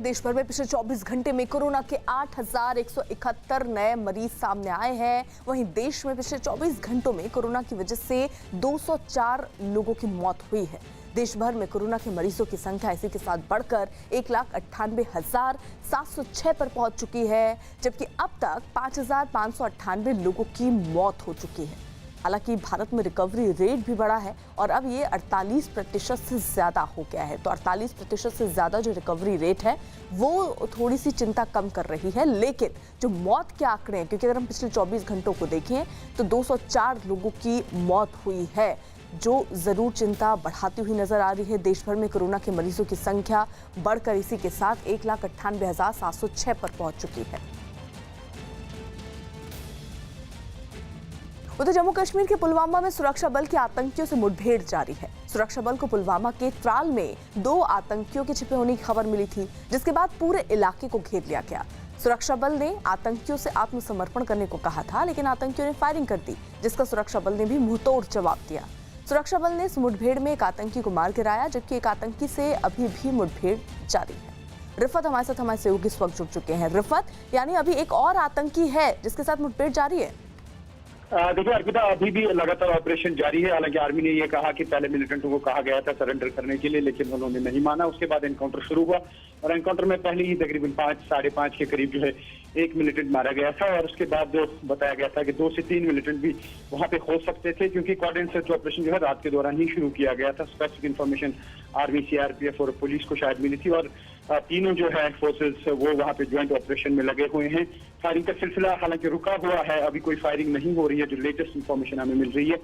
देश भर में पिछले 24 घंटे में कोरोना के 8,171 नए मरीज सामने आए हैं। वहीं देश में पिछले 24 घंटों में कोरोना की वजह से 204 लोगों की मौत हुई है। देश भर में कोरोना के मरीजों की संख्या इसी के साथ बढ़कर 1,98,706 पर पहुंच चुकी है, जबकि अब तक 5,598 लोगों की मौत हो चुकी है। हालांकि भारत में रिकवरी रेट भी बढ़ा है और अब ये 48% से ज़्यादा हो गया है। तो 48% से ज़्यादा जो रिकवरी रेट है वो थोड़ी सी चिंता कम कर रही है, लेकिन जो मौत के आंकड़े हैं, क्योंकि अगर हम पिछले 24 घंटों को देखें तो 204 लोगों की मौत हुई है, जो ज़रूर चिंता बढ़ाती हुई नजर आ रही है। देश भर में कोरोना के मरीजों की संख्या बढ़कर इसी के साथ 1,98,706 पर पहुंच चुकी है। उधर जम्मू कश्मीर के पुलवामा में सुरक्षा बल के आतंकियों से मुठभेड़ जारी है। सुरक्षा बल को पुलवामा के त्राल में 2 आतंकियों के छिपे होने की खबर मिली थी, जिसके बाद पूरे इलाके को घेर लिया गया। सुरक्षा बल ने आतंकियों से आत्मसमर्पण करने को कहा था, लेकिन आतंकियों ने फायरिंग कर दी, जिसका सुरक्षा बल ने भी मुंहतोड़ जवाब दिया। सुरक्षा बल ने इस मुठभेड़ में एक आतंकी को मार गिराया, जबकि एक आतंकी से अभी भी मुठभेड़ जारी है। रिफत हमारे साथ हमारे सहयोगी इस वक्त जुड़ चुके हैं। रिफत, यानी अभी एक और आतंकी है जिसके साथ मुठभेड़ जारी है? देखिए अर्पिता, अभी भी लगातार ऑपरेशन जारी है। हालांकि आर्मी ने यह कहा कि पहले मिलिटेंटों को कहा गया था सरेंडर करने के लिए, लेकिन उन्होंने नहीं माना। उसके बाद एनकाउंटर शुरू हुआ और एनकाउंटर में पहले ही तकरीबन 5-5:30 के करीब जो है एक मिलिटेंट मारा गया था और उसके बाद जो बताया गया था कि 2 से 3 मिलिटेंट भी वहां पे हो सकते थे, क्योंकि कोऑर्डिनेट सर्च ऑपरेशन जो है रात के दौरान ही शुरू किया गया था। स्पेसिफिक इन्फॉर्मेशन आर्मी, सीआरपीएफ और पुलिस को शायद मिली थी और तीनों जो है फोर्सेस वो वहां पे ज्वाइंट ऑपरेशन में लगे हुए हैं। फायरिंग का सिलसिला हालांकि रुका हुआ है, अभी कोई फायरिंग नहीं हो रही है, जो लेटेस्ट इन्फॉर्मेशन हमें मिल रही है।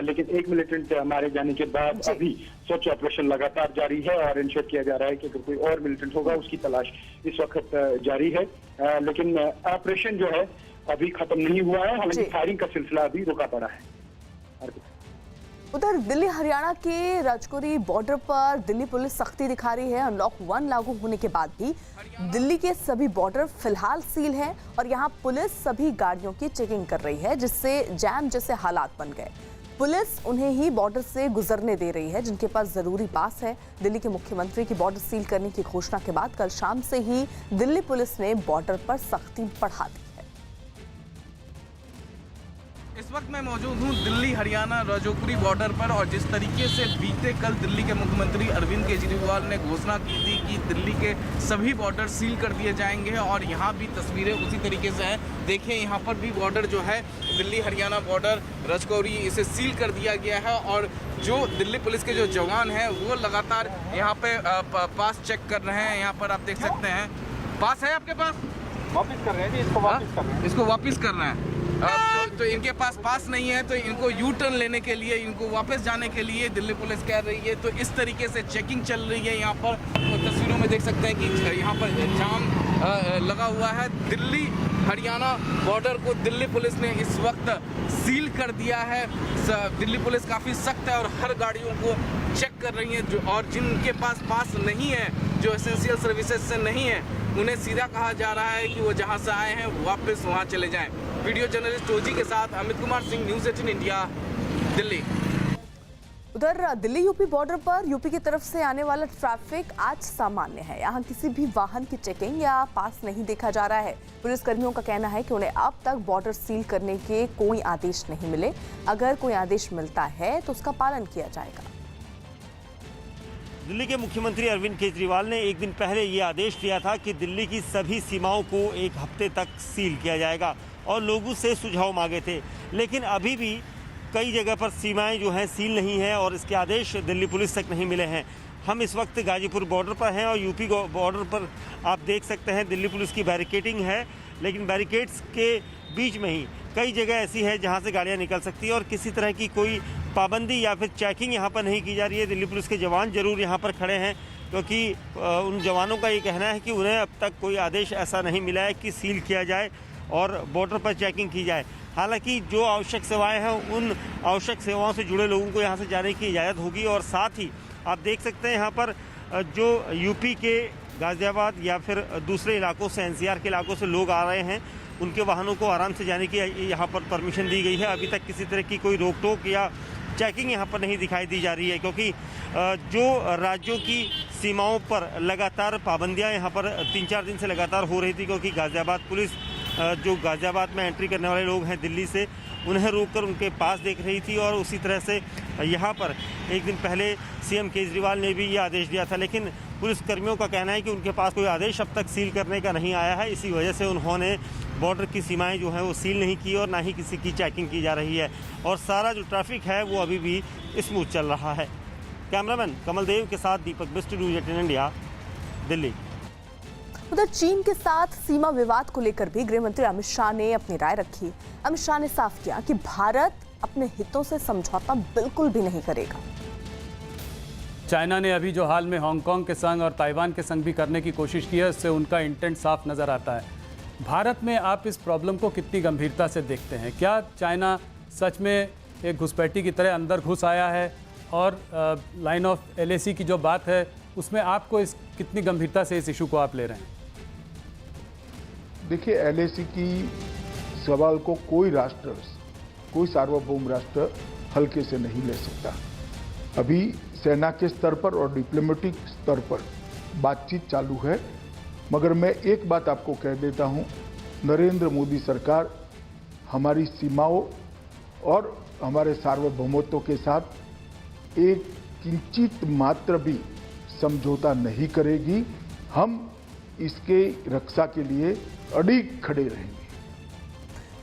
लेकिन एक मिलिटेंट मारे जाने के बाद अभी सर्च ऑपरेशन लगातार जारी है और इंश्योर किया जा रहा है कि अगर कोई और मिलिटेंट होगा उसकी तलाश इस वक्त जारी है। लेकिन ऑपरेशन जो है अभी खत्म नहीं हुआ है, हालांकि फायरिंग का सिलसिला अभी रुका पड़ा है। उधर दिल्ली हरियाणा के राजौरी बॉर्डर पर दिल्ली पुलिस सख्ती दिखा रही है। अनलॉक 1 लागू होने के बाद भी दिल्ली के सभी बॉर्डर फिलहाल सील हैं और यहां पुलिस सभी गाड़ियों की चेकिंग कर रही है, जिससे जैम जैसे हालात बन गए। पुलिस उन्हें ही बॉर्डर से गुजरने दे रही है जिनके पास जरूरी पास है। दिल्ली के मुख्यमंत्री की बॉर्डर सील करने की घोषणा के बाद कल शाम से ही दिल्ली पुलिस ने बॉर्डर पर सख्ती बढ़ा दी। इस वक्त मैं मौजूद हूं दिल्ली हरियाणा राजौरी बॉर्डर पर और जिस तरीके से बीते कल दिल्ली के मुख्यमंत्री अरविंद केजरीवाल ने घोषणा की थी कि दिल्ली के सभी बॉर्डर सील कर दिए जाएंगे और यहां भी तस्वीरें उसी तरीके से हैं। देखिए यहां पर भी बॉर्डर जो है दिल्ली हरियाणा बॉर्डर राजौरी, इसे सील कर दिया गया है और जो दिल्ली पुलिस के जो जवान हैं वो लगातार यहाँ पे पास चेक कर रहे हैं। यहाँ पर आप देख सकते हैं, पास है आपके पास? वापिस कर रहे हैं जी, इसको वापिस कर रहे हैं। इसको वापिस करना है। तो इनके पास पास नहीं है, तो इनको यू टर्न लेने के लिए, इनको वापस जाने के लिए दिल्ली पुलिस कह रही है। तो इस तरीके से चेकिंग चल रही है यहाँ पर। तो तस्वीरों में देख सकते हैं कि यहाँ पर जाम लगा हुआ है। दिल्ली हरियाणा बॉर्डर को दिल्ली पुलिस ने इस वक्त सील कर दिया है। दिल्ली पुलिस काफ़ी सख्त है और हर गाड़ियों को चेक कर रही है और जिनके पास पास नहीं है, जो एसेंशियल सर्विसेज से नहीं है, उन्हें सीधा कहा जा रहा है कि वो जहाँ से आए हैं वापस वहाँ चले जाएं। वीडियो जर्नलिस्ट ओजी के साथ अमित कुमार सिंह, न्यूज़ 18 इंडिया, दिल्ली। उधर दिल्ली यूपी बॉर्डर पर यूपी की तरफ से आने वाला ट्रैफिक आज सामान्य है। यहाँ किसी भी वाहन की चेकिंग या पास नहीं देखा जा रहा है। पुलिसकर्मियों का कहना है कि उन्हें अब तक बॉर्डर सील करने के कोई आदेश नहीं मिले। अगर कोई आदेश मिलता है तो उसका पालन किया जाएगा। दिल्ली के मुख्यमंत्री अरविंद केजरीवाल ने एक दिन पहले ये आदेश दिया था कि दिल्ली की सभी सीमाओं को एक हफ्ते तक सील किया जाएगा और लोगों से सुझाव मांगे थे, लेकिन अभी भी कई जगह पर सीमाएं जो हैं सील नहीं हैं और इसके आदेश दिल्ली पुलिस तक नहीं मिले हैं। हम इस वक्त गाजीपुर बॉर्डर पर हैं और यूपी बॉर्डर पर आप देख सकते हैं दिल्ली पुलिस की बैरिकेडिंग है, लेकिन बैरिकेड्स के बीच में ही कई जगह ऐसी है जहां से गाड़ियां निकल सकती है और किसी तरह की कोई पाबंदी या फिर चेकिंग यहाँ पर नहीं की जा रही है। दिल्ली पुलिस के जवान जरूर यहाँ पर खड़े हैं, क्योंकि उन जवानों का ये कहना है कि उन्हें अब तक कोई आदेश ऐसा नहीं मिला है कि सील किया जाए और बॉर्डर पर चेकिंग की जाए। हालांकि जो आवश्यक सेवाएं हैं उन आवश्यक सेवाओं से जुड़े लोगों को यहाँ से जाने की इजाज़त होगी और साथ ही आप देख सकते हैं यहाँ पर जो यूपी के गाज़ियाबाद या फिर दूसरे इलाकों से, एनसीआर के इलाकों से लोग आ रहे हैं, उनके वाहनों को आराम से जाने की यहाँ पर परमिशन दी गई है। अभी तक किसी तरह की कोई रोक टोक या चेकिंग यहाँ पर नहीं दिखाई दी जा रही है, क्योंकि जो राज्यों की सीमाओं पर लगातार पाबंदियां यहाँ पर 3-4 दिन से लगातार हो रही थी, क्योंकि गाज़ियाबाद पुलिस जो गाज़ियाबाद में एंट्री करने वाले लोग हैं दिल्ली से, उन्हें रोककर उनके पास देख रही थी। और उसी तरह से यहाँ पर एक दिन पहले सीएम केजरीवाल ने भी ये आदेश दिया था, लेकिन पुलिसकर्मियों का कहना है कि उनके पास कोई आदेश अब तक सील करने का नहीं आया है। इसी वजह से उन्होंने बॉर्डर की सीमाएं जो हैं वो सील नहीं की और ना ही किसी की चेकिंग की जा रही है, और सारा जो ट्रैफिक है वो अभी भी स्मूथ चल रहा है। कैमरामैन कमल देव के साथ दीपक बिस्ट, न्यूज़ 18 इंडिया, दिल्ली। उधर चीन के साथ सीमा विवाद को लेकर भी गृह मंत्री अमित शाह ने अपनी राय रखी। अमित शाह ने साफ किया कि भारत अपने हितों से समझौता बिल्कुल भी नहीं करेगा। चाइना ने अभी जो हाल में हांगकांग के संग और ताइवान के संग भी करने की कोशिश की है, उससे उनका इंटेंट साफ नज़र आता है। भारत में आप इस प्रॉब्लम को कितनी गंभीरता से देखते हैं? क्या चाइना सच में एक घुसपैठी की तरह अंदर घुस आया है? और लाइन ऑफ LAC की जो बात है उसमें आपको इस कितनी गंभीरता से इस इशू को आप ले रहे हैं? देखिए, LAC की सवाल को कोई राष्ट्र, कोई सार्वभौम राष्ट्र हल्के से नहीं ले सकता। अभी सेना के स्तर पर और डिप्लोमेटिक स्तर पर बातचीत चालू है, मगर मैं एक बात आपको कह देता हूं, नरेंद्र मोदी सरकार हमारी सीमाओं और हमारे सार्वभौमत्व के साथ एक किंचित मात्र भी समझौता नहीं करेगी। हम इसके रक्षा के लिए अडिग खड़े रहेंगे।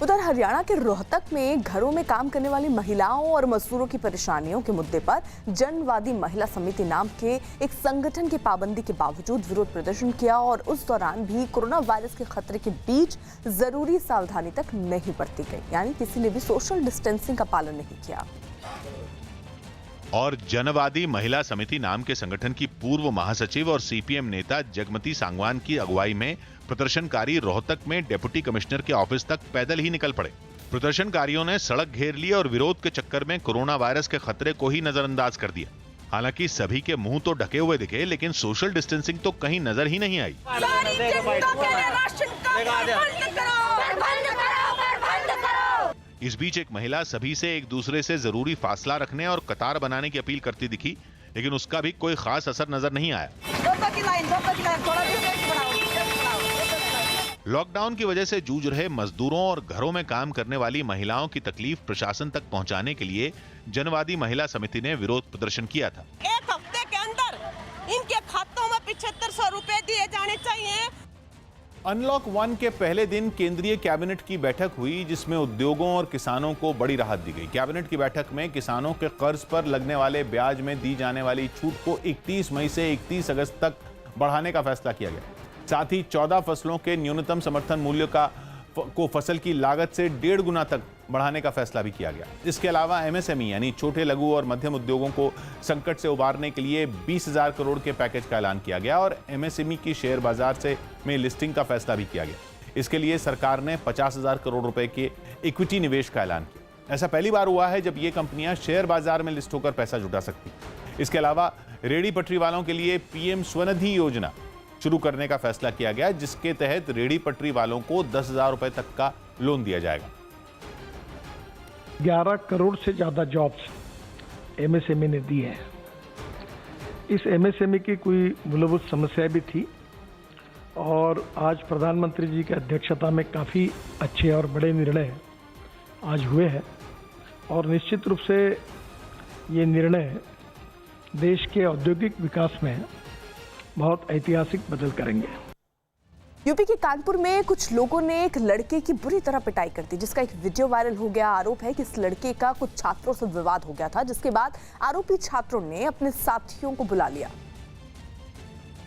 उधर हरियाणा के रोहतक में घरों में काम करने वाली महिलाओं और मजदूरों की परेशानियों के मुद्दे पर जनवादी महिला समिति नाम के एक संगठन की पाबंदी के बावजूद विरोध प्रदर्शन किया, और उस दौरान भी कोरोना वायरस के खतरे के बीच जरूरी सावधानी तक नहीं बरती गई, यानी किसी ने भी सोशल डिस्टेंसिंग का पालन नहीं किया। और जनवादी महिला समिति नाम के संगठन की पूर्व महासचिव और CPM नेता जगमती सांगवान की अगुवाई में प्रदर्शनकारी रोहतक में डिप्टी कमिश्नर के ऑफिस तक पैदल ही निकल पड़े। प्रदर्शनकारियों ने सड़क घेर ली और विरोध के चक्कर में कोरोना वायरस के खतरे को ही नजरअंदाज कर दिया। हालांकि सभी के मुंह तो ढके हुए दिखे, लेकिन सोशल डिस्टेंसिंग तो कहीं नजर ही नहीं आई। इस बीच एक महिला सभी से एक दूसरे से जरूरी फासला रखने और कतार बनाने की अपील करती दिखी, लेकिन उसका भी कोई खास असर नजर नहीं आया। लॉकडाउन की वजह से जूझ रहे मजदूरों और घरों में काम करने वाली महिलाओं की तकलीफ प्रशासन तक पहुंचाने के लिए जनवादी महिला समिति ने विरोध प्रदर्शन किया था। एक हफ्ते के अंदर इनके खातों में 7500 रुपए दिए जाने चाहिए। अनलॉक 1 के पहले दिन केंद्रीय कैबिनेट की बैठक हुई, जिसमें उद्योगों और किसानों को बड़ी राहत दी गई। कैबिनेट की बैठक में किसानों के कर्ज पर लगने वाले ब्याज में दी जाने वाली छूट को 31 मई से 31 अगस्त तक बढ़ाने का फैसला किया गया। साथ ही 14 फसलों के न्यूनतम समर्थन मूल्य को फसल की लागत से 1.5 गुना तक बढ़ाने का फैसला भी किया गया। इसके अलावा MSME यानी छोटे लघु और मध्यम उद्योगों को संकट से उबारने के लिए 20,000 करोड़ के पैकेज का ऐलान किया गया और MSME की शेयर बाजार में लिस्टिंग का फैसला भी किया गया। इसके लिए सरकार ने 50,000 करोड़ रुपए के इक्विटी निवेश का ऐलान किया। ऐसा पहली बार हुआ है जब ये कंपनियां शेयर बाजार में लिस्ट होकर पैसा जुटा सकती। इसके अलावा रेहड़ी पटरी वालों के लिए PM स्वनिधि योजना शुरू करने का फैसला किया गया, जिसके तहत रेहड़ी पटरी वालों को 10,000 रुपए तक का लोन दिया जाएगा। 11 करोड़ से ज्यादा जॉब्स MSME ने दी है। इस MSME की कोई मूलभूत समस्या भी थी और आज प्रधानमंत्री जी की अध्यक्षता में काफ़ी अच्छे और बड़े निर्णय आज हुए हैं और निश्चित रूप से ये निर्णय देश के औद्योगिक विकास में बहुत ऐतिहासिक बदल करेंगे। यूपी के कानपुर में कुछ लोगों ने एक लड़के की बुरी तरह पिटाई कर दी, जिसका एक वीडियो वायरल हो गया। आरोप है कि इस लड़के का कुछ छात्रों से विवाद हो गया था, जिसके बाद आरोपी छात्रों ने अपने साथियों को बुला लिया,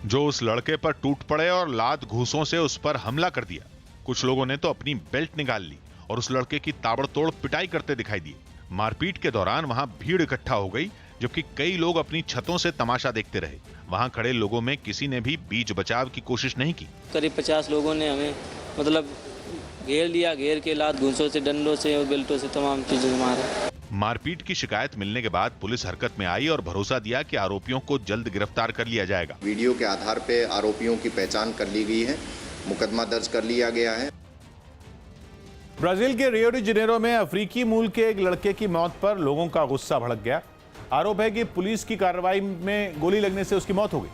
जो उस लड़के पर टूट पड़े और लात घूंसों से उस पर हमला कर दिया। कुछ लोगों ने तो अपनी बेल्ट निकाल ली और उस लड़के की ताबड़तोड़ पिटाई करते दिखाई दिए। मारपीट के दौरान वहां भीड़ इकट्ठा हो गई, जबकि कई लोग अपनी छतों से तमाशा देखते रहे। वहां खड़े लोगों में किसी ने भी बीच बचाव की कोशिश नहीं की। करीब 50 लोगों ने हमें घेर लिया, घेर के लात घूंसों से, डंडों से और बेल्टों से तमाम चीजों से मारा। मारपीट की शिकायत मिलने के बाद पुलिस हरकत में आई और भरोसा दिया कि आरोपियों को जल्द गिरफ्तार कर लिया जाएगा। वीडियो के आधार पर आरोपियों की पहचान कर ली गई है, मुकदमा दर्ज कर लिया गया है। ब्राजील के रियो डी जेनेरो में अफ्रीकी मूल के एक लड़के की मौत पर लोगों का गुस्सा भड़क गया। आरोप है कि पुलिस की कार्रवाई में गोली लगने से उसकी मौत हो गई।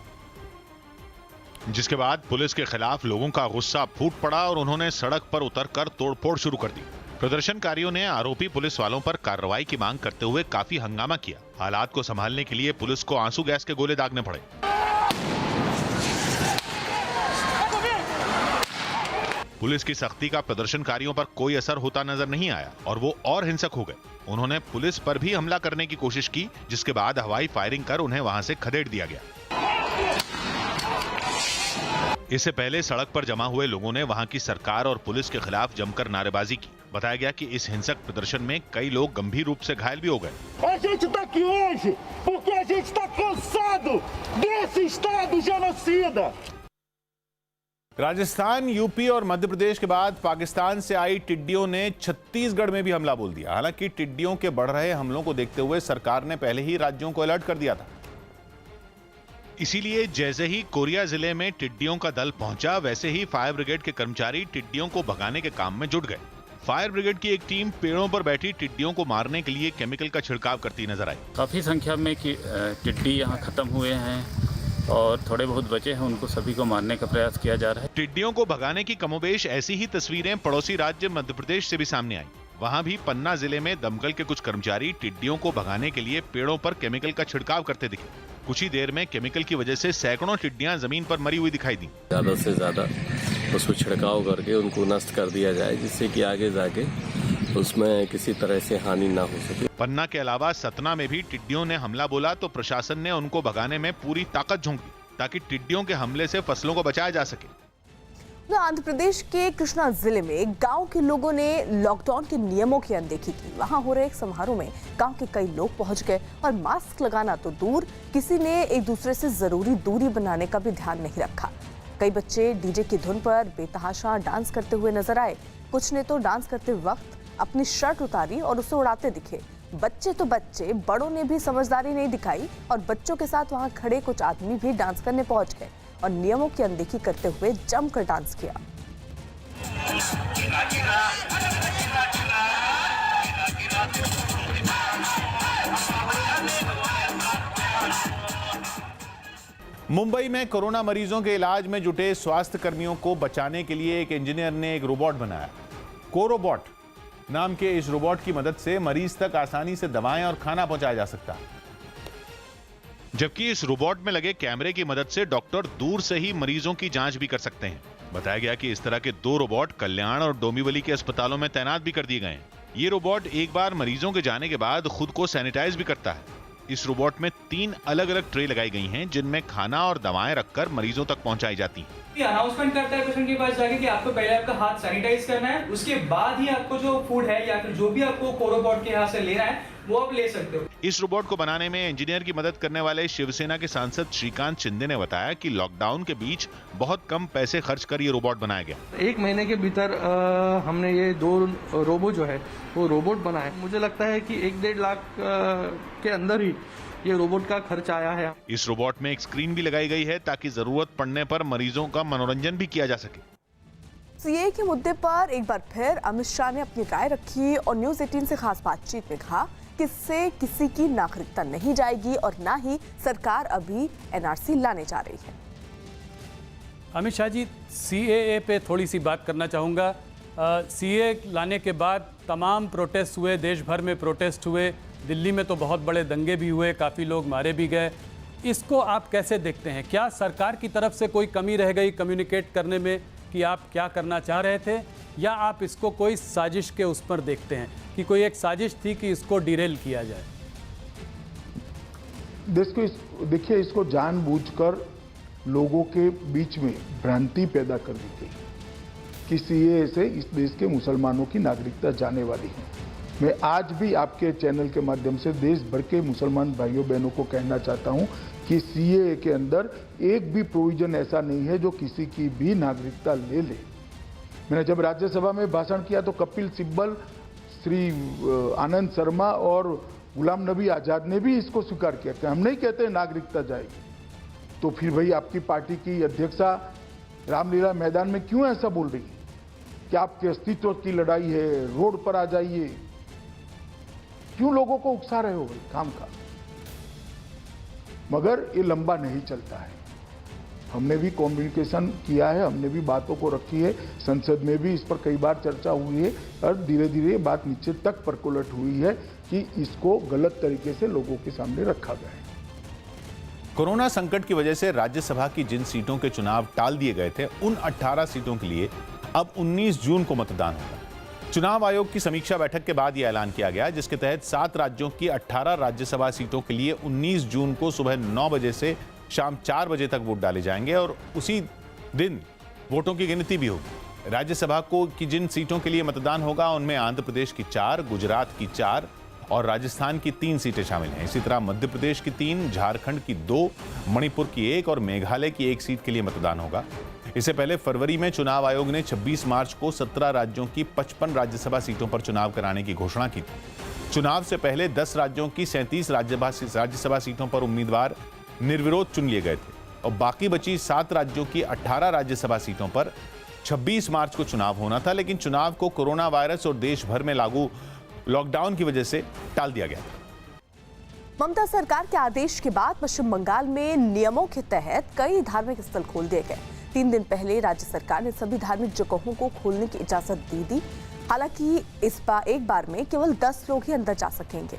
जिसके बाद पुलिस के खिलाफ लोगों का गुस्सा फूट पड़ा और उन्होंने सड़क पर उतरकर तोड़फोड़ शुरू कर दी। प्रदर्शनकारियों ने आरोपी पुलिस वालों पर कार्रवाई की मांग करते हुए काफी हंगामा किया। हालात को संभालने के लिए पुलिस को आंसू गैस के गोले दागने पड़े। पुलिस की सख्ती का प्रदर्शनकारियों पर कोई असर होता नजर नहीं आया और वो और हिंसक हो गए। उन्होंने पुलिस पर भी हमला करने की कोशिश की, जिसके बाद हवाई फायरिंग कर उन्हें वहां से खदेड़ दिया गया। इससे पहले सड़क पर जमा हुए लोगों ने वहां की सरकार और पुलिस के खिलाफ जमकर नारेबाजी की। बताया गया कि इस हिंसक प्रदर्शन में कई लोग गंभीर रूप से घायल भी हो गए। राजस्थान, यूपी और मध्य प्रदेश के बाद पाकिस्तान से आई टिड्डियों ने छत्तीसगढ़ में भी हमला बोल दिया। हालांकि टिड्डियों के बढ़ रहे हमलों को देखते हुए सरकार ने पहले ही राज्यों को अलर्ट कर दिया था। इसीलिए जैसे ही कोरिया जिले में टिड्डियों का दल पहुंचा, वैसे ही फायर ब्रिगेड के कर्मचारी टिड्डियों को भगाने के काम में जुट गए। फायर ब्रिगेड की एक टीम पेड़ों पर बैठी टिड्डियों को मारने के लिए केमिकल का छिड़काव करती नजर आई। काफी संख्या में टिड्डी यहाँ खत्म हुए हैं और थोड़े बहुत बचे हैं, उनको सभी को मारने का प्रयास किया जा रहा है। टिड्डियों को भगाने की कमोबेश ऐसी ही तस्वीरें पड़ोसी राज्य मध्य प्रदेश से भी सामने आई। वहां भी पन्ना जिले में दमकल के कुछ कर्मचारी टिड्डियों को भगाने के लिए पेड़ों पर केमिकल का छिड़काव करते दिखे। कुछ ही देर में केमिकल की वजह से सैकड़ों टिड्डियां जमीन पर मरी हुई दिखाई दी। ज्यादा से ज्यादा उसको छिड़काव करके उनको नष्ट कर दिया जाए, जिससे कि आगे जाके उसमें किसी तरह से हानि ना हो सके। पन्ना के अलावा सतना में भी टिड्डियों ने हमला बोला तो प्रशासन ने उनको भगाने में पूरी ताकत झोंक दी, ताकि टिड्डियों के हमले से फसलों को बचाया जा सके। आंध्र प्रदेश के कृष्णा जिले में गांव के लोगों ने लॉकडाउन के नियमों की अनदेखी की। वहां हो रहे एक समारोह में गांव के कई लोग पहुंच गए और मास्क लगाना तो दूर, किसी ने एक दूसरे से जरूरी दूरी बनाने का भी ध्यान नहीं रखा। कई बच्चे डीजे की धुन पर बेतहाशा डांस करते हुए नजर आए। कुछ ने तो डांस करते वक्त अपनी शर्ट उतारी और उसे उड़ाते दिखे। बच्चे तो बच्चे, बड़ों ने भी समझदारी नहीं दिखाई और बच्चों के साथ वहां खड़े कुछ आदमी भी डांस करने पहुंच गए और नियमों की अनदेखी करते हुए जमकर डांस किया। मुंबई में कोरोना मरीजों के इलाज में जुटे स्वास्थ्य कर्मियों को बचाने के लिए एक इंजीनियर ने एक रोबोट बनाया। कोरोबॉट नाम के इस रोबोट की मदद से मरीज तक आसानी से दवाएं और खाना पहुंचाया जा सकता है। जबकि इस रोबोट में लगे कैमरे की मदद से डॉक्टर दूर से ही मरीजों की जांच भी कर सकते हैं। बताया गया कि इस तरह के 2 रोबोट कल्याण और डोंबिवली के अस्पतालों में तैनात भी कर दिए गए हैं। ये रोबोट एक बार मरीजों के जाने के बाद खुद को सैनिटाइज भी करता है। इस रोबोट में 3 अलग अलग ट्रे लगाई गई हैं, जिनमें खाना और दवाएं रखकर मरीजों तक पहुंचाई जाती हैं। अनाउंसमेंट करता है पेशेंट के पास जाके कि आपको पहले आपका हाथ सैनिटाइज करना है, उसके बाद ही आपको जो फूड है या फिर जो भी आपको कोरोबॉट के यहाँ से लेना है वो आप ले सकते हो। इस रोबोट को बनाने में इंजीनियर की मदद करने वाले शिवसेना के सांसद श्रीकांत शिंदे ने बताया कि लॉकडाउन के बीच बहुत कम पैसे खर्च कर ये रोबोट बनाया गया। 1 महीने के भीतर हमने ये 2 रोबो जो है वो रोबोट बनाए। मुझे लगता है कि 1-1.5 लाख के अंदर ही ये रोबोट का खर्च आया है। इस रोबोट में एक स्क्रीन भी लगाई गई है ताकि जरूरत पड़ने पर मरीजों का मनोरंजन भी किया जा सके। सीएए के मुद्दे पर एक बार फिर अमित शाह ने अपनी राय रखी और न्यूज़ 18 से खास बातचीत में कहा कि इससे किसी की नागरिकता नहीं जाएगी और ना ही सरकार अभी एनआरसी लाने जा रही है। अमित शाह जी, सीएए पे थोड़ी सी बात करना चाहूँगा। सीएए लाने के बाद तमाम प्रोटेस्ट हुए, देश भर में प्रोटेस्ट हुए, दिल्ली में तो बहुत बड़े दंगे भी हुए, काफ़ी लोग मारे भी गए। इसको आप कैसे देखते हैं? क्या सरकार की तरफ से कोई कमी रह गई कम्युनिकेट करने में कि आप क्या करना चाह रहे थे, या आप इसको कोई साजिश के उस पर देखते हैं कि कोई एक साजिश थी कि इसको डिरेल किया जाए? देखिए, इसको जानबूझकर लोगों के बीच में भ्रांति पैदा कर दी गई कि सीएए से इस देश के मुसलमानों की नागरिकता जाने वाली है। मैं आज भी आपके चैनल के माध्यम से देश भर के मुसलमान भाइयों बहनों को कहना चाहता हूं कि सीएए के अंदर एक भी प्रोविजन ऐसा नहीं है जो किसी की भी नागरिकता ले ले। मैंने जब राज्यसभा में भाषण किया तो कपिल सिब्बल, श्री आनंद शर्मा और गुलाम नबी आज़ाद ने भी इसको स्वीकार किया कि हम नहीं कहते नागरिकता जाएगी। तो फिर भाई आपकी पार्टी की अध्यक्षा रामलीला मैदान में क्यों ऐसा बोल रही है कि आपके अस्तित्व की लड़ाई है, रोड पर आ जाइए? क्यों लोगों को उकसा रहे हो भाई काम का? मगर ये लंबा नहीं चलता है। हमने भी कम्युनिकेशन किया है, हमने भी बातों को रखी है, संसद में भी इस पर कई बार चर्चा हुई है और धीरे धीरे बात नीचे तक परकोलेट हुई है कि इसको गलत तरीके से लोगों के सामने रखा गया है। कोरोना संकट की वजह से राज्यसभा की जिन सीटों के चुनाव टाल दिए गए थे, उन 18 सीटों के लिए अब 19 जून को मतदान होगा। चुनाव आयोग की समीक्षा बैठक के बाद यह ऐलान किया गया, जिसके तहत 7 राज्यों की 18 राज्यसभा सीटों के लिए 19 जून को सुबह 9 बजे से शाम 4 बजे तक वोट डाले जाएंगे और उसी दिन वोटों की गिनती भी होगी। राज्यसभा को की जिन सीटों के लिए मतदान होगा, उनमें आंध्र प्रदेश की 4, गुजरात की 4 और राजस्थान की 3 सीटें शामिल हैं। इसी तरह मध्य प्रदेश की 3, झारखंड की 2, मणिपुर की 1 और मेघालय की 1 सीट के लिए मतदान होगा। इससे पहले फरवरी में चुनाव आयोग ने 26 मार्च को 17 राज्यों की 55 राज्यसभा सीटों पर चुनाव कराने की घोषणा की थी। चुनाव से पहले 10 राज्यों की 37 राज्यसभा सीटों पर उम्मीदवार निर्विरोध चुन लिए गए थे और बाकी बची 7 राज्यों की 18 राज्यसभा सीटों पर 26 मार्च को चुनाव होना था, लेकिन चुनाव को कोरोना वायरस और देश भर में लागू लॉकडाउन की वजह से टाल दिया गया। ममता सरकार के आदेश के बाद पश्चिम बंगाल में नियमों के तहत कई धार्मिक स्थल खोल दिए गए। 3 दिन पहले राज्य सरकार ने सभी धार्मिक जगहों को खोलने की इजाजत दे दी। हालांकि एक बार में केवल 10 लोग ही अंदर जा सकेंगे,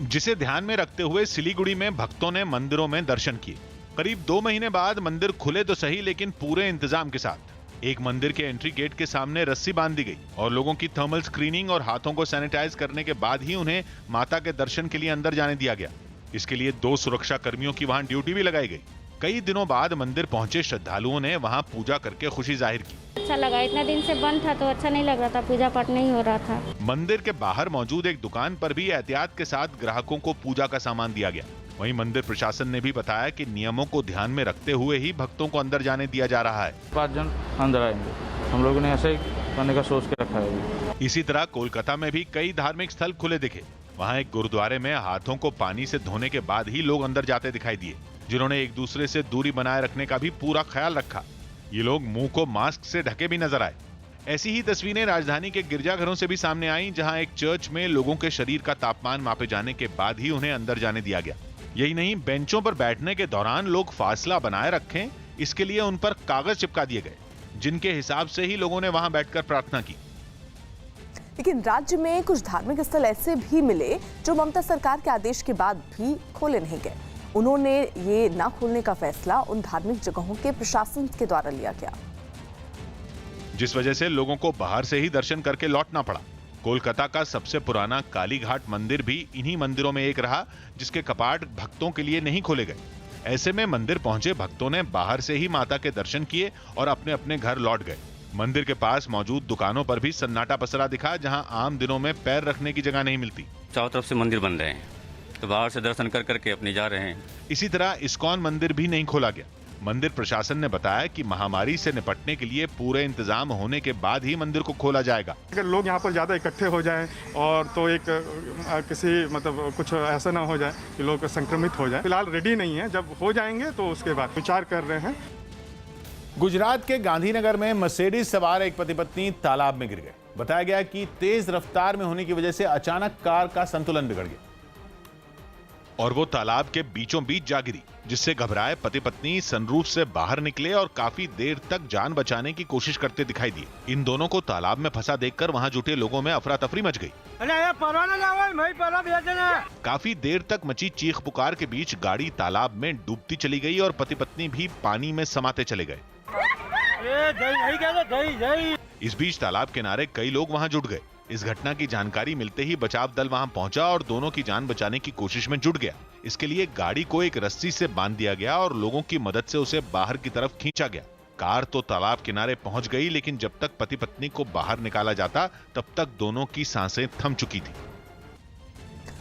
जिसे ध्यान में रखते हुए सिलीगुड़ी में भक्तों ने मंदिरों में दर्शन किए। करीब 2 महीने बाद मंदिर खुले तो सही, लेकिन पूरे इंतजाम के साथ। एक मंदिर के एंट्री गेट के सामने रस्सी बांध दी गई और लोगों की थर्मल स्क्रीनिंग और हाथों को सैनिटाइज करने के बाद ही उन्हें माता के दर्शन के लिए अंदर जाने दिया गया। इसके लिए 2 सुरक्षा कर्मियों की वहां ड्यूटी भी लगाई गई। कई दिनों बाद मंदिर पहुंचे श्रद्धालुओं ने वहां पूजा करके खुशी जाहिर की। अच्छा लगा, इतना दिन से बंद था तो अच्छा नहीं लग रहा था, पूजा पाठ नहीं हो रहा था। मंदिर के बाहर मौजूद एक दुकान पर भी एहतियात के साथ ग्राहकों को पूजा का सामान दिया गया। वहीं मंदिर प्रशासन ने भी बताया कि नियमों को ध्यान में रखते हुए ही भक्तों को अंदर जाने दिया जा रहा है। 5 जन अंदर आएंगे, हम लोगों ने ऐसे ही करने का सोच के रखा है। इसी तरह कोलकाता में भी कई धार्मिक स्थल खुले दिखे। वहां एक गुरुद्वारे में हाथों को पानी से धोने के बाद ही लोग अंदर जाते दिखाई दिए, जिन्होंने एक दूसरे से दूरी बनाए रखने का भी पूरा ख्याल रखा। ये लोग मुंह को मास्क से ढके भी नजर आए। ऐसी ही तस्वीरें राजधानी के गिरजाघरों से भी सामने आई, जहां एक चर्च में लोगों के शरीर का तापमान मापे जाने के बाद ही उन्हें अंदर जाने दिया गया। यही नहीं, बेंचों पर बैठने के दौरान लोग फासला बनाए रखें, इसके लिए उन पर कागज चिपका दिए गए, जिनके हिसाब से ही लोगों ने वहां बैठकर प्रार्थना की। लेकिन राज्य में कुछ धार्मिक स्थल ऐसे भी मिले जो ममता सरकार के आदेश के बाद भी खोले नहीं गए। उन्होंने ये ना खोलने का फैसला उन धार्मिक जगहों के प्रशासन के द्वारा लिया गया, जिस वजह से लोगों को बाहर से ही दर्शन करके लौटना पड़ा। कोलकाता का सबसे पुराना कालीघाट मंदिर भी इन्हीं मंदिरों में एक रहा, जिसके कपाट भक्तों के लिए नहीं खोले गए। ऐसे में मंदिर पहुंचे भक्तों ने बाहर से ही माता के दर्शन किए और अपने अपने घर लौट गए। मंदिर के पास मौजूद दुकानों पर भी सन्नाटा पसरा दिखा, जहां आम दिनों में पैर रखने की जगह नहीं मिलती। चारों तरफ से मंदिर बन रहे हैं, तो बाहर से दर्शन कर करके अपने जा रहे हैं। इसी तरह इस्कॉन मंदिर भी नहीं खोला गया। मंदिर प्रशासन ने बताया कि महामारी से निपटने के लिए पूरे इंतजाम होने के बाद ही मंदिर को खोला जाएगा। अगर लोग यहाँ पर ज़्यादा इकट्ठे हो जाएं और तो एक किसी मतलब कुछ ऐसा ना हो जाए कि लोग संक्रमित हो जाए, फिलहाल रेडी नहीं है। जब हो जाएंगे तो उसके बाद विचार कर रहे हैं। गुजरात के गांधीनगर में मर्सिडीज सवार एक पति पत्नी तालाब में गिर गए। बताया गया कि तेज रफ्तार में होने की वजह से अचानक कार का संतुलन बिगड़ गया और वो तालाब के बीचों बीच जा गिरी, जिससे घबराए पति पत्नी सनरूफ से बाहर निकले और काफी देर तक जान बचाने की कोशिश करते दिखाई दिए। इन दोनों को तालाब में फंसा देखकर वहां जुटे लोगों में अफरा तफरी मच गई। काफी देर तक मची चीख पुकार के बीच गाड़ी तालाब में डूबती चली गई और पति पत्नी भी पानी में समाते चले गए। इस बीच तालाब किनारे कई लोग वहां जुट गए। इस घटना की जानकारी मिलते ही बचाव दल वहां पहुंचा और दोनों की जान बचाने की कोशिश में जुट गया। इसके लिए गाड़ी को एक रस्सी से बांध दिया गया और लोगों की मदद से उसे बाहर की तरफ खींचा गया। कार तो तालाब किनारे पहुंच गई, लेकिन जब तक पति पत्नी को बाहर निकाला जाता तब तक दोनों की सांसें थम चुकी थी।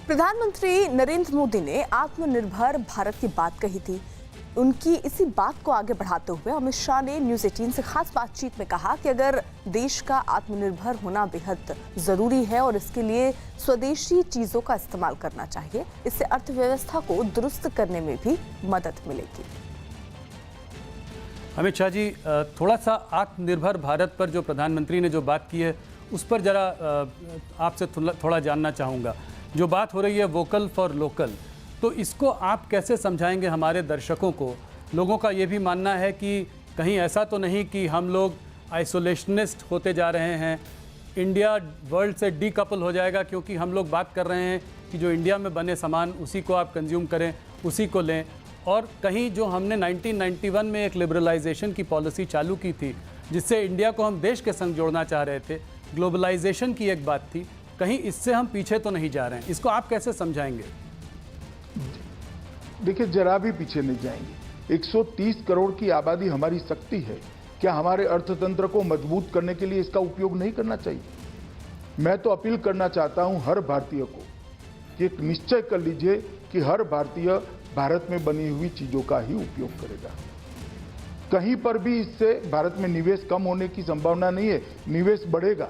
प्रधानमंत्री नरेंद्र मोदी ने आत्मनिर्भर भारत की बात कही थी। उनकी इसी बात को आगे बढ़ाते हुए अमित शाह ने न्यूज 18 से खास बातचीत में कहा कि अगर देश का आत्मनिर्भर होना बेहद जरूरी है और इसके लिए स्वदेशी चीजों का इस्तेमाल करना चाहिए। इससे अर्थव्यवस्था को दुरुस्त करने में भी मदद मिलेगी। अमित शाह जी, थोड़ा सा आत्मनिर्भर भारत पर जो प्रधानमंत्री ने जो बात की है उस पर जरा आपसे थोड़ा जानना चाहूँगा। जो बात हो रही है वोकल फॉर लोकल, तो इसको आप कैसे समझाएंगे हमारे दर्शकों को लोगों का ये भी मानना है कि कहीं ऐसा तो नहीं कि हम लोग आइसोलेशनिस्ट होते जा रहे हैं, इंडिया वर्ल्ड से डीकपल हो जाएगा, क्योंकि हम लोग बात कर रहे हैं कि जो इंडिया में बने सामान उसी को आप कंज्यूम करें, उसी को लें। और कहीं जो हमने 1991 में एक लिबरलाइजेशन की पॉलिसी चालू की थी, जिससे इंडिया को हम देश के संग जोड़ना चाह रहे थे, ग्लोबलाइजेशन की एक बात थी, कहीं इससे हम पीछे तो नहीं जा रहे हैं। इसको आप कैसे समझाएंगे? देखिए, जरा भी पीछे नहीं जाएंगे। 130 करोड़ की आबादी हमारी शक्ति है। क्या हमारे अर्थतंत्र को मजबूत करने के लिए इसका उपयोग नहीं करना चाहिए? मैं तो अपील करना चाहता हूं हर भारतीय को कि एक निश्चय कर लीजिए कि हर भारतीय भारत में बनी हुई चीजों का ही उपयोग करेगा। कहीं पर भी इससे भारत में निवेश कम होने की संभावना नहीं है, निवेश बढ़ेगा।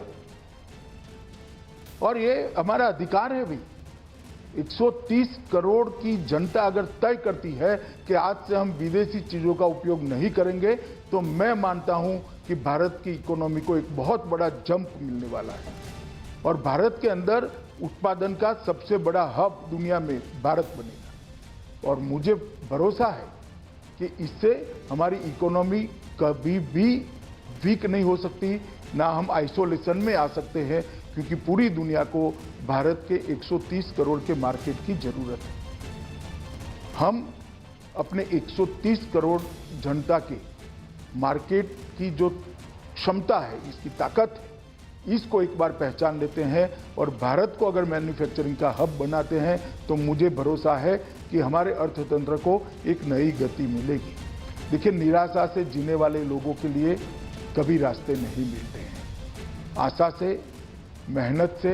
और ये हमारा अधिकार है भी। 130 करोड़ की जनता अगर तय करती है कि आज से हम विदेशी चीजों का उपयोग नहीं करेंगे, तो मैं मानता हूं कि भारत की इकोनॉमी को एक बहुत बड़ा जंप मिलने वाला है और भारत के अंदर उत्पादन का सबसे बड़ा हब दुनिया में भारत बनेगा। और मुझे भरोसा है कि इससे हमारी इकोनॉमी कभी भी वीक नहीं हो सकती, ना हम आइसोलेशन में आ सकते हैं, क्योंकि पूरी दुनिया को भारत के 130 करोड़ के मार्केट की जरूरत है। हम अपने 130 करोड़ जनता के मार्केट की जो क्षमता है, इसकी ताकत है, इसको एक बार पहचान लेते हैं और भारत को अगर मैन्युफैक्चरिंग का हब बनाते हैं, तो मुझे भरोसा है कि हमारे अर्थतंत्र को एक नई गति मिलेगी। देखिए, निराशा से जीने वाले लोगों के लिए कभी रास्ते नहीं मिलते हैं। आशा से, मेहनत से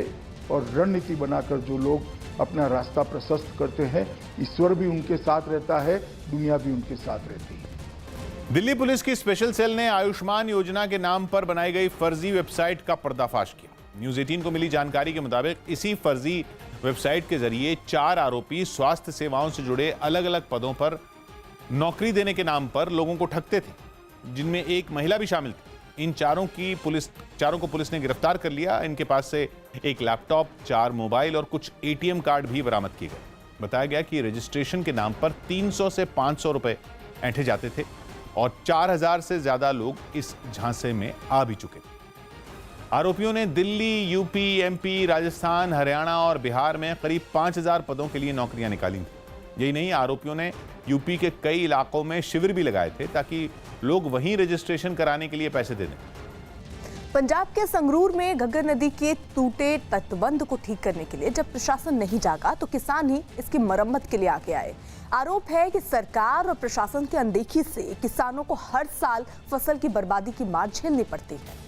और रणनीति बनाकर जो लोग अपना रास्ता प्रशस्त करते हैं, ईश्वर भी उनके साथ रहता है, दुनिया भी उनके साथ रहती है। दिल्ली पुलिस की स्पेशल सेल ने आयुष्मान योजना के नाम पर बनाई गई फर्जी वेबसाइट का पर्दाफाश किया। न्यूज़ 18 को मिली जानकारी के मुताबिक इसी फर्जी वेबसाइट के जरिए 4 आरोपी स्वास्थ्य सेवाओं से जुड़े अलग अलग पदों पर नौकरी देने के नाम पर लोगों को ठगते थे, जिनमें एक महिला भी शामिल थी। इन चारों को पुलिस ने गिरफ्तार कर लिया। इनके पास से एक लैपटॉप, 4 मोबाइल और कुछ ATM कार्ड भी बरामद किए गए। बताया गया कि रजिस्ट्रेशन के नाम पर 300 से 500 रुपए ऐंठे जाते थे और 4000 से ज्यादा लोग इस झांसे में आ भी चुके थे। आरोपियों ने दिल्ली, यूपी, MP, राजस्थान, हरियाणा और बिहार में करीब 5000 पदों के लिए नौकरियां निकाली थी। यही नहीं, आरोपियों ने यूपी के कई इलाकों में शिविर भी लगाए थे ताकि लोग वहीं रजिस्ट्रेशन कराने के लिए पैसे दे दें। पंजाब के संगरूर में घग्गर नदी के टूटे तटबंध को ठीक करने के लिए जब प्रशासन नहीं जागा, तो किसान ही इसकी मरम्मत के लिए आगे आए। आरोप है कि सरकार और प्रशासन की अनदेखी से किसानों को हर साल फसल की बर्बादी की मार झेलनी पड़ती है।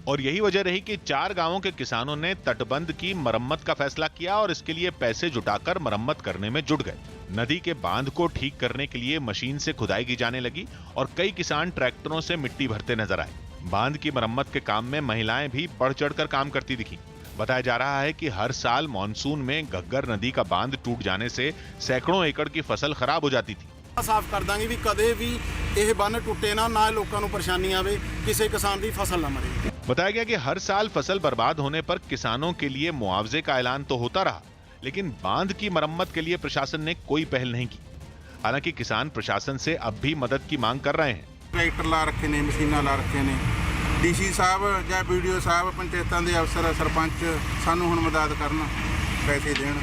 और यही वजह रही कि 4 गांवों के किसानों ने तटबंध की मरम्मत का फैसला किया और इसके लिए पैसे जुटाकर मरम्मत करने में जुट गए। नदी के बांध को ठीक करने के लिए मशीन से खुदाई की जाने लगी और कई किसान ट्रैक्टरों से मिट्टी भरते नजर आए। बांध की मरम्मत के काम में महिलाएं भी बढ़ चढ़कर काम करती दिखी। बताया जा रहा है कि हर साल मानसून में घग्गर नदी का बांध टूट जाने से सैकड़ों एकड़ की फसल खराब हो जाती थी। साफ कर देंगे भी कदे भी यह बंध टूटे ना लोगों को परेशानी आवे, किसी किसान की फसल ना मरे। बताया गया कि हर साल फसल बर्बाद होने पर किसानों के लिए मुआवजे का ऐलान तो होता रहा, लेकिन बांध की मरम्मत के लिए प्रशासन ने कोई पहल नहीं की। हालांकि किसान प्रशासन से अब भी मदद की मांग कर रहे हैं। ट्रैक्टर ला रखे ने, मशीना ला रखे ने, DC साहब या BDO साहब, पंचायतों के अफसर, सरपंच सानू हुण मदद करन, पैसे देन।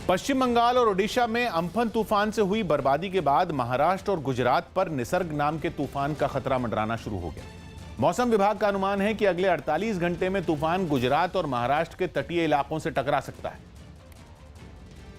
पश्चिम बंगाल और ओडिशा में अम्फन तूफान से हुई बर्बादी के बाद महाराष्ट्र और गुजरात पर निसर्ग नाम के तूफान का खतरा मंडराना शुरू हो गया। मौसम विभाग का अनुमान है कि अगले 48 घंटे में तूफान गुजरात और महाराष्ट्र के तटीय इलाकों से टकरा सकता है,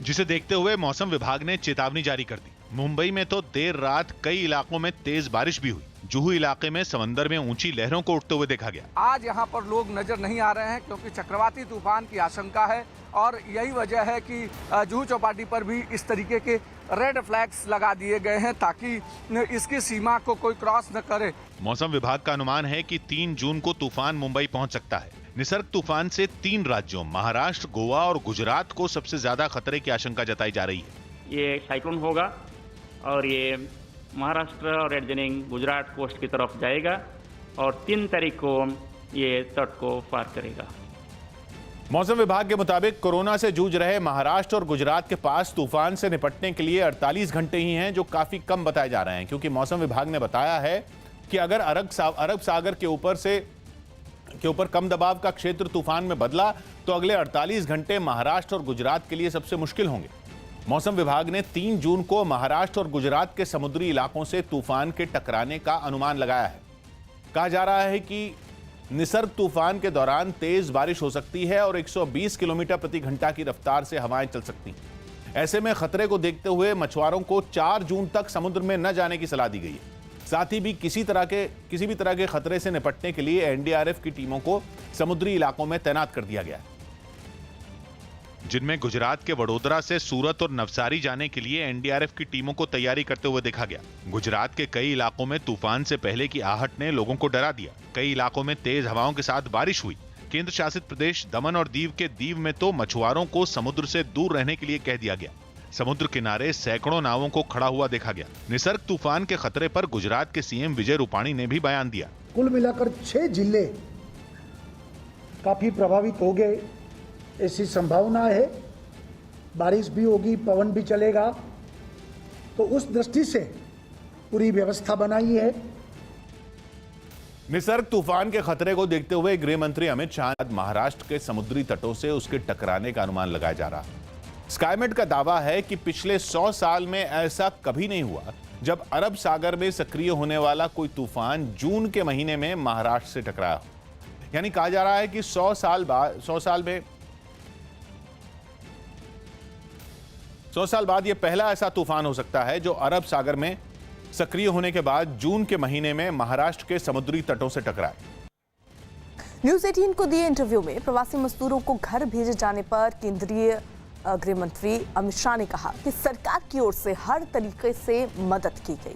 जिसे देखते हुए मौसम विभाग ने चेतावनी जारी कर दी। मुंबई में तो देर रात कई इलाकों में तेज बारिश भी हुई। जुहू इलाके में समंदर में ऊंची लहरों को उठते हुए देखा गया। आज यहाँ पर लोग नजर नहीं आ रहे हैं क्योंकि चक्रवाती तूफान की आशंका है और यही वजह है कि जुहू चौपाटी पर भी इस तरीके के रेड फ्लैग्स लगा दिए गए हैं ताकि इसकी सीमा को कोई क्रॉस न करे। मौसम विभाग का अनुमान है कि 3 जून को तूफान मुंबई पहुंच सकता है। निसर्ग तूफान से 3 राज्यों महाराष्ट्र, गोवा और गुजरात को सबसे ज्यादा खतरे की आशंका जताई जा रही है। ये साइक्लोन होगा और ये महाराष्ट्र और एडजनिंग गुजरात कोस्ट की तरफ जाएगा और 3 तारीख को ये तट को पार करेगा। मौसम विभाग के मुताबिक कोरोना से जूझ रहे महाराष्ट्र और गुजरात के पास तूफान से निपटने के लिए 48 घंटे ही हैं, जो काफी कम बताए जा रहे हैं, क्योंकि मौसम विभाग ने बताया है कि अगर अरब सागर के ऊपर कम दबाव का क्षेत्र तूफान में बदला तो अगले 48 घंटे महाराष्ट्र और गुजरात के लिए सबसे मुश्किल होंगे। मौसम विभाग ने 3 जून को महाराष्ट्र और गुजरात के समुद्री इलाकों से तूफान के टकराने का अनुमान लगाया है। कहा जा रहा है कि निसर्ग तूफान के दौरान तेज बारिश हो सकती है और 120 किलोमीटर प्रति घंटा की रफ्तार से हवाएं चल सकती हैं। ऐसे में खतरे को देखते हुए मछुआरों को 4 जून तक समुद्र में न जाने की सलाह दी गई है। साथ ही भी किसी भी तरह के खतरे से निपटने के लिए एनडीआरएफ की टीमों को समुद्री इलाकों में तैनात कर दिया गया है, जिनमें गुजरात के वडोदरा से सूरत और नवसारी जाने के लिए एनडीआरएफ की टीमों को तैयारी करते हुए देखा गया। गुजरात के कई इलाकों में तूफान से पहले की आहट ने लोगों को डरा दिया। कई इलाकों में तेज हवाओं के साथ बारिश हुई। केंद्र शासित प्रदेश दमन और दीव के दीव में तो मछुआरों को समुद्र से दूर रहने के लिए कह दिया गया। समुद्र किनारे सैकड़ों नावों को खड़ा हुआ देखा गया। निसर्ग तूफान के खतरे पर गुजरात के सीएम विजय रूपाणी ने भी बयान दिया। कुल मिलाकर 6 जिले काफी प्रभावित हो गए, ऐसी संभावना है। बारिश भी होगी, पवन भी चलेगा, तो उस दृष्टि से पूरी व्यवस्था बनाई है। निसर्ग तूफान के खतरे को देखते हुए गृह मंत्री अमित शाह महाराष्ट्र के समुद्री तटों से उसके टकराने का अनुमान लगाया जा रहा है। स्काईमेट का दावा है कि पिछले 100 साल में ऐसा कभी नहीं हुआ जब अरब सागर में सक्रिय होने वाला कोई तूफान जून के महीने में महाराष्ट्र से टकराया। यानी कहा जा रहा है कि 100 साल बाद यह पहला ऐसा तूफान हो सकता है जो अरब सागर में सक्रिय होने के बाद जून के महीने में महाराष्ट्र के समुद्री तटों से टकराए। न्यूज 18 को दिए इंटरव्यू में प्रवासी मजदूरों को घर भेजे जाने पर केंद्रीय गृह मंत्री अमित शाह ने कहा कि सरकार की ओर से हर तरीके से मदद की गई।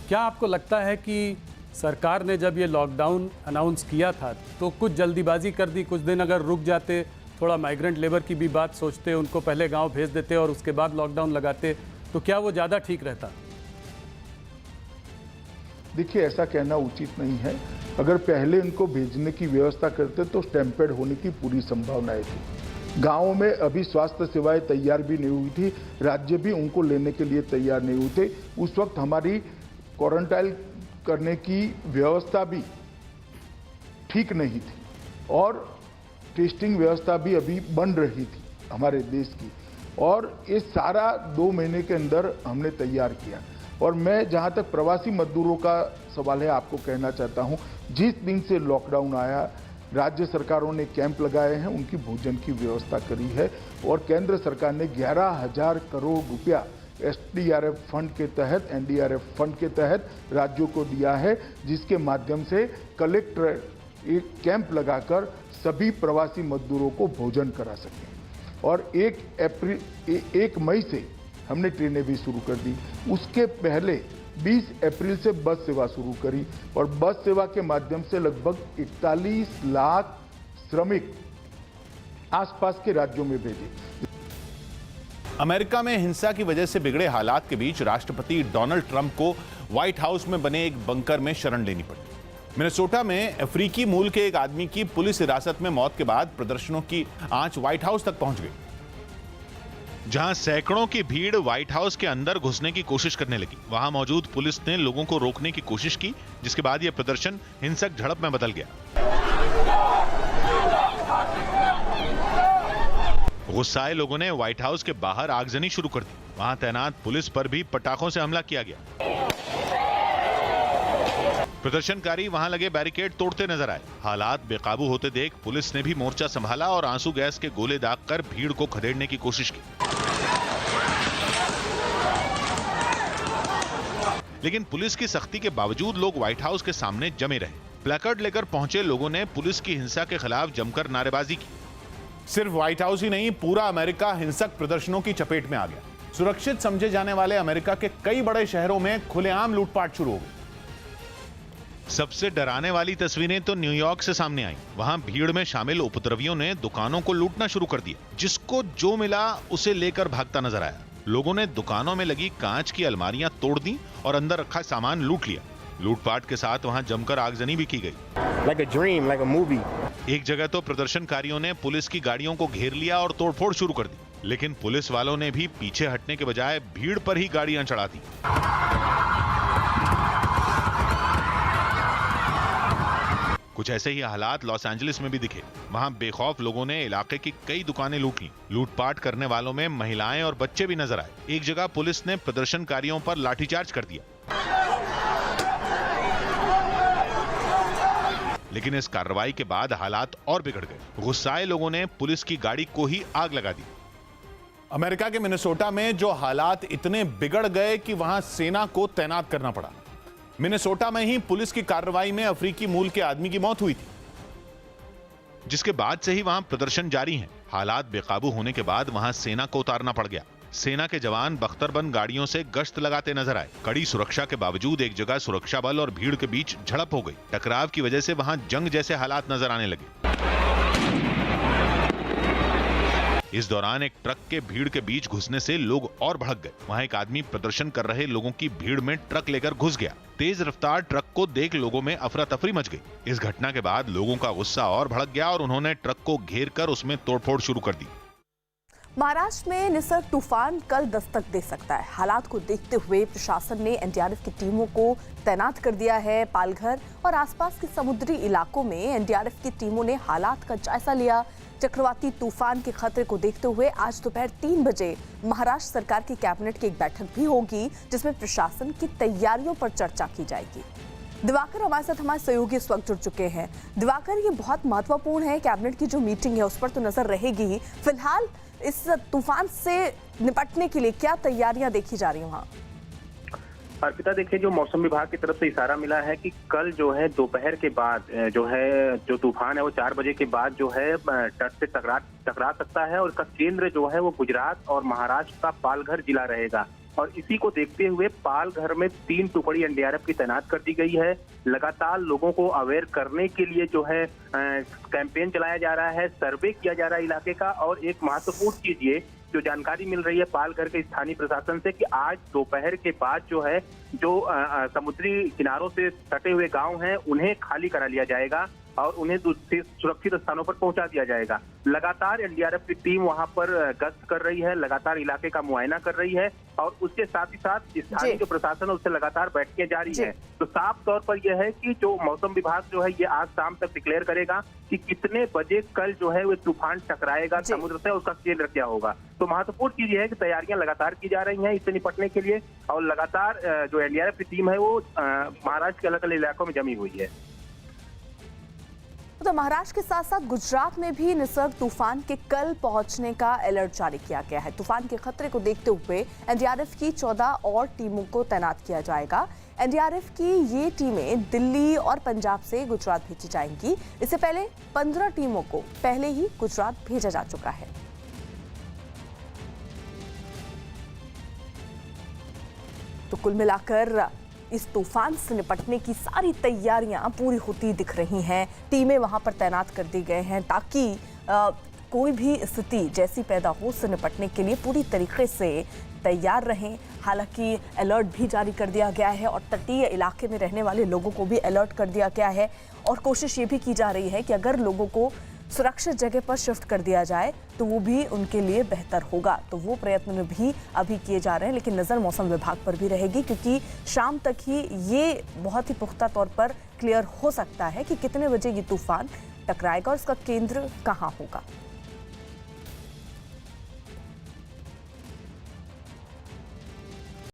क्या आपको लगता है कि सरकार ने जब ये लॉकडाउन अनाउंस किया था तो कुछ जल्दीबाजी कर दी? कुछ दिन अगर रुक जाते, थोड़ा माइग्रेंट लेबर की भी बात सोचते, उनको पहले गांव भेज देते और उसके बाद लॉकडाउन लगाते, तो क्या वो ज़्यादा ठीक रहता? देखिए, ऐसा कहना उचित नहीं है। अगर पहले इनको भेजने की व्यवस्था करते तो स्टैम्पेड होने की पूरी संभावनाएं थी। गाँव में अभी स्वास्थ्य सेवाएं तैयार भी नहीं हुई थी, राज्य भी उनको लेने के लिए तैयार नहीं हुए थे। उस वक्त हमारी क्वारंटाइन करने की व्यवस्था भी ठीक नहीं थी और टेस्टिंग व्यवस्था भी अभी बन रही थी हमारे देश की, और ये सारा 2 महीने के अंदर हमने तैयार किया। और मैं जहां तक प्रवासी मजदूरों का सवाल है आपको कहना चाहता हूं, जिस दिन से लॉकडाउन आया राज्य सरकारों ने कैंप लगाए हैं, उनकी भोजन की व्यवस्था करी है और केंद्र सरकार ने 11,000 करोड़ रुपया एसडीआरएफ फंड के तहत, एनडीआरएफ फंड के तहत राज्यों को दिया है, जिसके माध्यम से कलेक्टर एक कैंप लगाकर सभी प्रवासी मजदूरों को भोजन करा सकें। और 1 मई से हमने ट्रेनें भी शुरू कर दी। उसके पहले 20 अप्रैल से बस सेवा शुरू करी और बस सेवा के माध्यम से लगभग 41 लाख श्रमिक आसपास के राज्यों में भेजे। अमेरिका में हिंसा की वजह से बिगड़े हालात के बीच राष्ट्रपति डोनाल्ड ट्रंप को व्हाइट हाउस में बने एक बंकर में शरण लेनी पड़ी। मिनेसोटा में अफ्रीकी मूल के एक आदमी की पुलिस हिरासत में मौत के बाद प्रदर्शनों की आंच व्हाइट हाउस तक पहुंच गई, जहां सैकड़ों की भीड़ व्हाइट हाउस के अंदर घुसने की कोशिश करने लगी। वहां मौजूद पुलिस ने लोगों को रोकने की कोशिश की, जिसके बाद यह प्रदर्शन हिंसक झड़प में बदल गया। गुस्साए लोगों ने व्हाइट हाउस के बाहर आगजनी शुरू कर दी। वहां तैनात पुलिस पर भी पटाखों से हमला किया गया। प्रदर्शनकारी वहां लगे बैरिकेड तोड़ते नजर आए। हालात बेकाबू होते देख पुलिस ने भी मोर्चा संभाला और आंसू गैस के गोले दागकर भीड़ को खदेड़ने की कोशिश की। लेकिन पुलिस की सख्ती के बावजूद लोग व्हाइट हाउस के सामने जमे रहे। प्लेकार्ड लेकर पहुंचे लोगों ने पुलिस की हिंसा के खिलाफ जमकर नारेबाजी की। सिर्फ व्हाइट हाउस ही नहीं, पूरा अमेरिका हिंसक प्रदर्शनों की चपेट में आ गया। सुरक्षित समझे जाने वाले अमेरिका के कई बड़े शहरों में खुलेआम लूटपाट शुरू हो गई। सबसे डराने वाली तस्वीरें तो न्यूयॉर्क से सामने आई। वहां भीड़ में शामिल उपद्रवियों ने दुकानों को लूटना शुरू कर दिया। जिसको जो मिला उसे लेकर भागता नजर आया। लोगों ने दुकानों में लगी कांच की अलमारियां तोड़ दी और अंदर रखा सामान लूट लिया। लूटपाट के साथ वहां जमकर आगजनी भी की गई। Like a dream, like a movie. एक जगह तो प्रदर्शनकारियों ने पुलिस की गाड़ियों को घेर लिया और तोड़फोड़ शुरू कर दी, लेकिन पुलिस वालों ने भी पीछे हटने के बजाय भीड़ पर ही गाड़ियां चढ़ा दी। कुछ ऐसे ही हालात लॉस एंजलिस में भी दिखे। वहां बेखौफ लोगों ने इलाके की कई दुकानें लूट ली। लूटपाट करने वालों में महिलाएं और बच्चे भी नजर आए। एक जगह पुलिस ने प्रदर्शनकारियों पर लाठीचार्ज कर दिया, लेकिन इस कार्रवाई के बाद हालात और बिगड़ गए। गुस्साए लोगों ने पुलिस की गाड़ी को ही आग लगा दी। अमेरिका के मिनेसोटा में जो हालात इतने बिगड़ गए कि वहां सेना को तैनात करना पड़ा। मिनेसोटा में ही पुलिस की कार्रवाई में अफ्रीकी मूल के आदमी की मौत हुई थी, जिसके बाद से ही वहां प्रदर्शन जारी हैं। हालात बेकाबू होने के बाद वहां सेना को उतारना पड़ गया। सेना के जवान बख्तरबंद गाड़ियों से गश्त लगाते नजर आए। कड़ी सुरक्षा के बावजूद एक जगह सुरक्षा बल और भीड़ के बीच झड़प हो गई। टकराव की वजह से वहां जंग जैसे हालात नजर आने लगे। इस दौरान एक ट्रक के भीड़ के बीच घुसने से लोग और भड़क गए। वहां एक आदमी प्रदर्शन कर रहे लोगों की भीड़ में ट्रक लेकर घुस गया। तेज रफ्तार ट्रक को देख लोगों में अफरा तफरी मच गई। इस घटना के बाद लोगों का गुस्सा और भड़क गया और उन्होंने ट्रक को घेर कर उसमें तोड़फोड़ शुरू कर दी। महाराष्ट्र में निसर्ग तूफान कल दस्तक दे सकता है। हालात को देखते हुए प्रशासन ने एनडीआरएफ की टीमों को तैनात कर दिया है। पालघर और आसपास के समुद्री इलाकों में एनडीआरएफ की टीमों ने हालात का जायजा लिया। चक्रवाती तूफान के खतरे को देखते हुए आज दोपहर 3 बजे महाराष्ट्र सरकार की कैबिनेट की एक बैठक भी होगी, जिसमें प्रशासन की तैयारियों पर चर्चा की जाएगी। दिवाकर हमारे साथ हमारे सहयोगी इस वक्त जुड़ चुके हैं। दिवाकर, ये बहुत महत्वपूर्ण है, कैबिनेट की जो मीटिंग है उस पर तो नजर रहेगी ही। फिलहाल इस तूफान से निपटने के लिए क्या तैयारियां देखी जा रही हैं वहाँ? अर्पिता, देखिए, जो मौसम विभाग की तरफ से इशारा मिला है कि कल जो है दोपहर के बाद जो तूफान है वो 4 बजे के बाद जो है तट से टकरा सकता है और इसका केंद्र जो है वो गुजरात और महाराष्ट्र का पालघर जिला रहेगा। और इसी को देखते हुए पालघर में 3 टुकड़ी एनडीआरएफ की तैनात कर दी गई है। लगातार लोगों को अवेयर करने के लिए जो है कैंपेन चलाया जा रहा है, सर्वे किया जा रहा है इलाके का। और एक महत्वपूर्ण चीज ये जो जानकारी मिल रही है पालघर के स्थानीय प्रशासन से कि आज दोपहर के बाद जो है समुद्री किनारों से सटे हुए गांव हैं उन्हें खाली करा लिया जाएगा और उन्हें सुरक्षित स्थानों पर पहुंचा दिया जाएगा। लगातार एनडीआरएफ की टीम वहां पर गश्त कर रही है, लगातार इलाके का मुआयना कर रही है और उसके साथ ही साथ स्थानीय जो प्रशासन है उससे लगातार बैठकें जारी है। तो साफ तौर पर यह है कि जो मौसम विभाग जो है ये आज शाम तक डिक्लेयर करेगा कि कितने बजे कल जो है वो तूफान टकराएगा समुद्र से, उसका केंद्र क्या होगा। तो महत्वपूर्ण चीज यह है कि तैयारियां लगातार की जा रही हैं इससे निपटने के लिए और लगातार जो एनडीआरएफ की टीम है वो महाराष्ट्र के अलग अलग इलाकों में जमी हुई है। तो महाराष्ट्र के साथ साथ गुजरात में भी निसर्ग तूफान के कल पहुंचने का अलर्ट जारी किया गया है। तूफान के खतरे को देखते हुए एनडीआरएफ की 14 और टीमों को तैनात किया जाएगा। एनडीआरएफ की ये टीमें दिल्ली और पंजाब से गुजरात भेजी जाएंगी। इससे पहले 15 टीमों को पहले ही गुजरात भेजा जा चुका है। तो कुल मिलाकर इस तूफान से निपटने की सारी तैयारियां पूरी होती दिख रही हैं। टीमें वहां पर तैनात कर दी गए हैं ताकि कोई भी स्थिति जैसी पैदा हो उससे निपटने के लिए पूरी तरीके से तैयार रहें। हालांकि अलर्ट भी जारी कर दिया गया है और तटीय इलाके में रहने वाले लोगों को भी अलर्ट कर दिया गया है और कोशिश ये भी की जा रही है कि अगर लोगों को सुरक्षित जगह पर शिफ्ट कर दिया जाए तो वो भी उनके लिए बेहतर होगा। तो वो प्रयत्न भी अभी किए जा रहे हैं, लेकिन नज़र मौसम विभाग पर भी रहेगी क्योंकि शाम तक ही ये बहुत ही पुख्ता तौर पर क्लियर हो सकता है कि कितने बजे ये तूफान टकराएगा और इसका केंद्र कहाँ होगा।